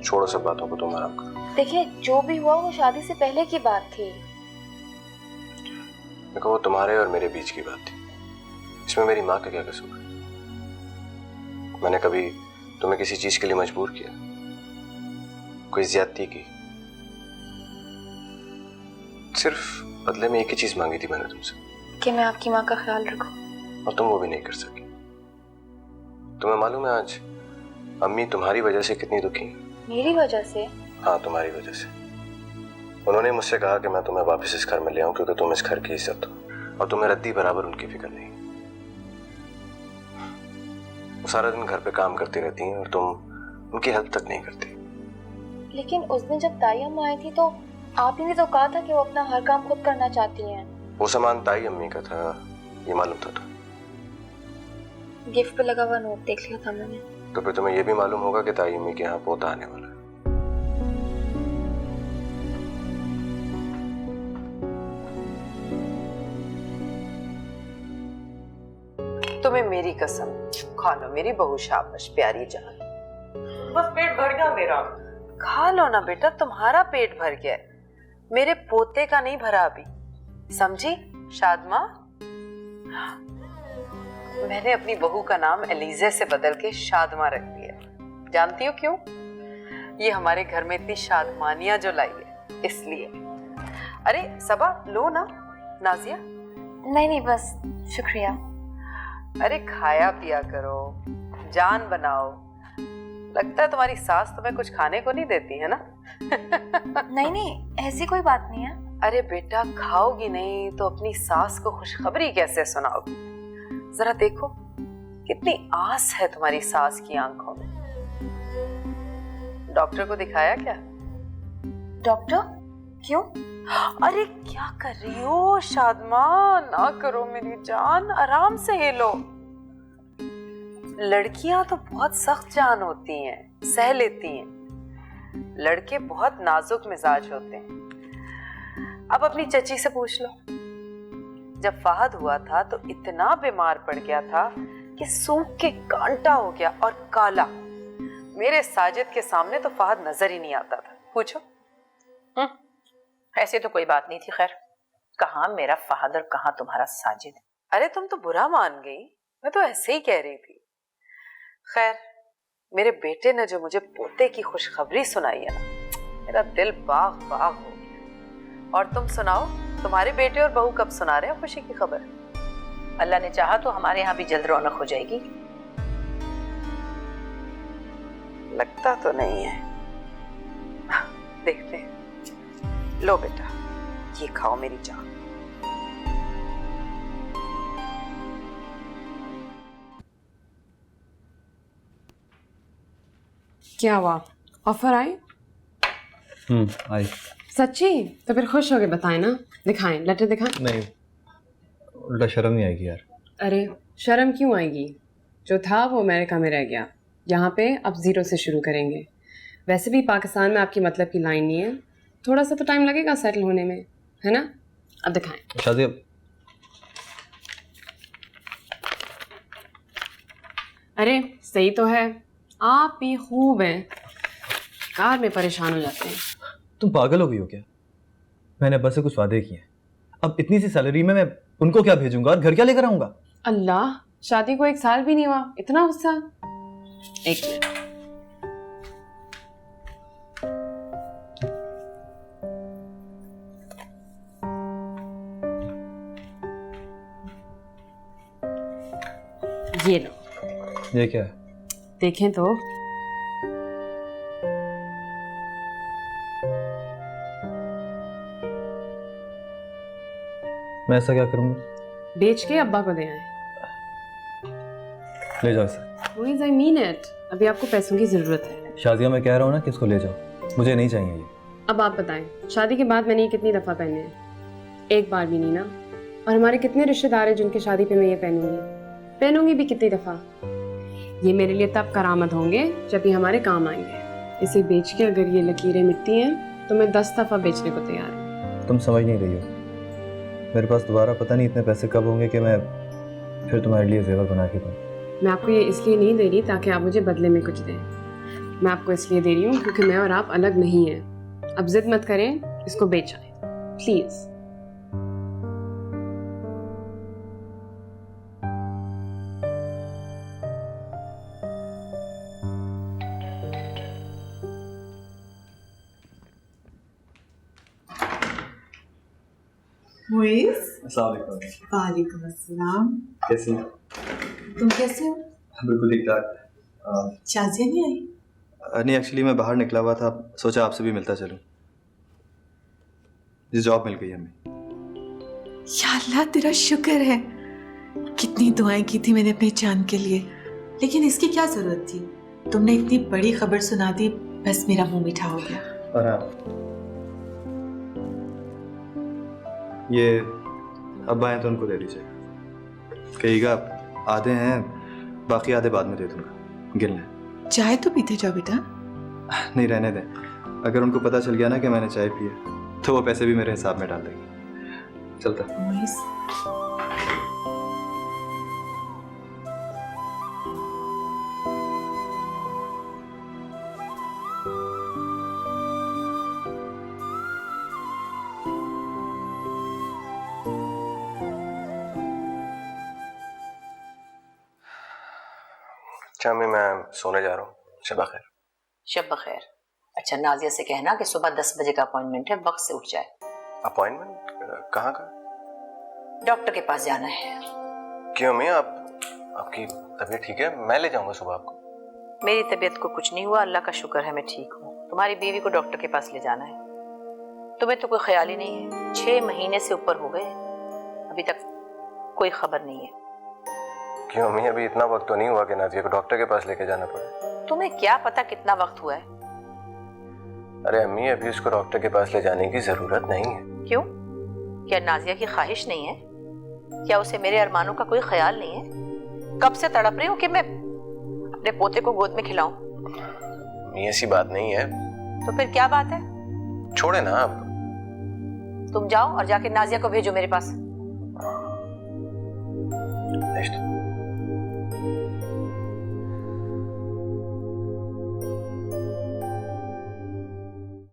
छोड़ो सब बातों को, तुम आराम करो। देखिए, जो भी हुआ वो शादी से पहले की बात थी। देखो, वो तुम्हारे और मेरे बीच की बात थी, इसमें मेरी माँ का क्या कसूर है? मैंने कभी तुम्हें किसी चीज के लिए मजबूर किया? कोई ज्यादती की? सिर्फ बदले में एक ही चीज मांगी थी मैंने तुमसे, कि मैं आपकी माँ का ख्याल रखूं, और तुम वो भी नहीं कर सकी। तुम्हें मालूम है आज अम्मी तुम्हारी वजह से कितनी दुखी हैं? मेरी वजह से? हाँ, तुम्हारी वजह से। उन्होंने मुझसे कहा कि मैं तुम्हें वापस इस घर में ले आऊं क्योंकि तुम इस घर की इज्जत हो, और तुम्हें रद्दी बराबर उनकी फिक्र नहीं। वो सारा दिन घर पे काम करती रहती हैं और तुम उनकी हेल्प तक नहीं करती। लेकिन उस दिन जब ताई अम्मा आई थी तो आप ही ने तो कहा था कि वो अपना हर काम खुद करना चाहती हैं। वो सामान ताई अम्मी का था, ये मालूम था तो। गिफ्ट पे लगा हुआ नोट देख लिया था मैंने। तो फिर तुम्हें ये भी मालूम होगा कि ताई अम्मी के यहाँ पोता आने वाला है। तुम्हें मेरी कसम, खा लो मेरी बहू, शाबाश प्यारी जान। बस पेट भर गया मेरा। खा लो ना बेटा, तुम्हारा पेट भर गया है, मेरे पोते का नहीं भरा अभी, समझी शादमा? मैंने अपनी बहू का नाम एलिजे से बदल के शादमा रख दिया। जानती हो क्यों? ये हमारे घर में इतनी शादमानियां जो लाई है इसलिए। अरे सबा लो ना। नाजिया? नहीं बस शुक्रिया। अरे खाया पिया करो, जान बनाओ। लगता है तुम्हारी सास तुम्हें कुछ खाने को नहीं देती है ना? नहीं ऐसी कोई बात नहीं है। अरे बेटा, खाओगी नहीं तो अपनी सास को खुशखबरी कैसे सुनाओगी? जरा देखो कितनी आस है तुम्हारी सास की आंखों में। डॉक्टर को दिखाया क्या? डॉक्टर? क्यों? अरे क्या कर रही हो शादमा? ना करो मेरी जान, आराम से हिलो। लड़कियां तो बहुत सख्त जान होती हैं, सह लेती हैं। लड़के बहुत नाजुक मिजाज होते हैं। अब अपनी चची से पूछ लो, जब फहद हुआ था तो इतना बीमार पड़ गया था कि सूख के कांटा हो गया और काला। मेरे साजिद के सामने तो फहद नजर ही नहीं आता था। पूछो। ऐसे तो कोई बात नहीं थी। खैर, कहाँ मेरा फहद और कहाँ तुम्हारा साजिद। अरे तुम तो बुरा मान गई, मैं तो ऐसे ही कह रही थी। खैर, मेरे बेटे ने जो मुझे पोते की खुशखबरी सुनाई है ना, मेरा दिल बाग बाग हो गया। और तुम सुनाओ, तुम्हारे बेटे और बहू कब सुना रहे हैं खुशी की खबर? अल्लाह ने चाहा तो हमारे यहाँ भी जल्द रौनक हो जाएगी। लगता तो नहीं है, देखते हैं। लो बेटा, ये खाओ मेरी जान। क्या हुआ, ऑफर आई? आई। सच्ची? तो फिर खुश हो गए, बताएं ना, दिखाएं, लेटर दिखाएं। नहीं, उल्टा शर्म नहीं आएगी यार। अरे शर्म क्यों आएगी? जो था वो अमेरिका में रह गया, यहाँ पे अब ज़ीरो से शुरू करेंगे। वैसे भी पाकिस्तान में आपकी मतलब की लाइन नहीं है, थोड़ा सा तो टाइम लगेगा सेटल होने में, है ना? अब दिखाएं। शादी अरे सही तो है, आप भी खूब हैं, कार में परेशान हो जाते हैं। तुम पागल हो गई हो क्या? मैंने अब्बा से कुछ वादे किए हैं, अब इतनी सी सैलरी में मैं उनको क्या भेजूंगा और घर क्या लेकर आऊंगा? अल्लाह, शादी को 1 साल भी नहीं हुआ, इतना गुस्सा? एक मिनट, ये लो। ये क्या है? देखें तो। मैं ऐसा क्या करूंगा? बेच के अब्बा को दे आए। ले जाओ इसे। Boys, I mean it. अभी आपको पैसों की जरूरत है। शादिया, मैं कह रहा हूँ ना कि इसको ले जाओ, मुझे नहीं चाहिए ये। अब आप बताएं, शादी के बाद मैंने ये कितनी दफा पहने हैं? एक बार भी नहीं ना। और हमारे कितने रिश्तेदार हैं जिनके शादी पे मैं ये पहनूंगी भी कितनी दफा। ये मेरे लिए तब करामत होंगे जब ये हमारे काम आएंगे। इसे बेच के अगर ये लकीरें मिटती हैं तो मैं 10 दफा बेचने को तैयार हूँ। तुम समझ नहीं रही हो, मेरे पास दोबारा पता नहीं इतने पैसे कब होंगे कि मैं फिर तुम्हारे लिए जेवर बना के दूँ। मैं आपको ये इसलिए नहीं दे रही ताकि आप मुझे बदले में कुछ दें। मैं आपको इसलिए दे रही हूँ क्योंकि मैं और आप अलग नहीं हैं। अब जिद मत करें, इसको बेच आए प्लीज। मुइज़, अस्सलाम वालेकुम। वालेकुम अस्सलाम। कैसी हैं? तुम कैसे हो? बिल्कुल ठीक ठाक। शाजिया नहीं आई? नहीं, एक्चुअली मैं बाहर निकला हुआ था, सोचा आपसे भी मिलता चलूं। ये जॉब मिल गई हमें। या अल्लाह तेरा शुक्र है। कितनी दुआएं की थी मैंने अपने चांद के लिए, लेकिन इसकी क्या जरूरत थी? तुमने इतनी बड़ी खबर सुना दी, बस मेरा मुंह मीठा हो गया। और हाँ, ये अब आए तो उनको दे दीजिए। कहिएगा आधे हैं, बाकी आधे बाद में दे दूंगा, गिन लें। चाय तो पीते जाओ बेटा। नहीं, रहने दें। अगर उनको पता चल गया ना कि मैंने चाय पी है तो वो पैसे भी मेरे हिसाब में डाल देंगे। चलता। मुइज़, अच्छा अम्मी, मैं सोने जा रहा हूँ। शबा खैर। शब बखैर। अच्छा, नाजिया से कहना कि सुबह 10 बजे का अपॉइंटमेंट है, वक्त से उठ जाए। अपॉइंटमेंट? कहाँ का? डॉक्टर के पास जाना है। क्यों अम्मी, आपकी तबीयत ठीक है? मैं ले जाऊंगा सुबह आपको। मेरी तबीयत को कुछ नहीं हुआ, अल्लाह का शुक्र है, मैं ठीक हूँ। तुम्हारी बीवी को डॉक्टर के पास ले जाना है। तुम्हें तो कोई ख्याल ही नहीं है। 6 महीने से ऊपर हो गए, अभी तक कोई खबर नहीं है। क्यों अम्मी, अभी इतना वक्त तो नहीं हुआ कि नाजिया को डॉक्टर के पास लेके जाना पड़े। तुम्हें क्या पता कितना वक्त हुआ है? अरे अम्मी, अभी उसको डॉक्टर के पास ले जाने की जरूरत नहीं है। क्यों? क्या नाजिया की ख्वाहिश नहीं है? क्या उसे मेरे अरमानों का कोई ख्याल नहीं है? कब से तड़प रही हूँ कि मैं अपने पोते को गोद में खिलाऊं। अम्मी, ऐसी बात नहीं है। तो फिर क्या बात है? छोड़े ना आप। तुम जाओ और जाके नाजिया को भेजो मेरे पास। भेज दो।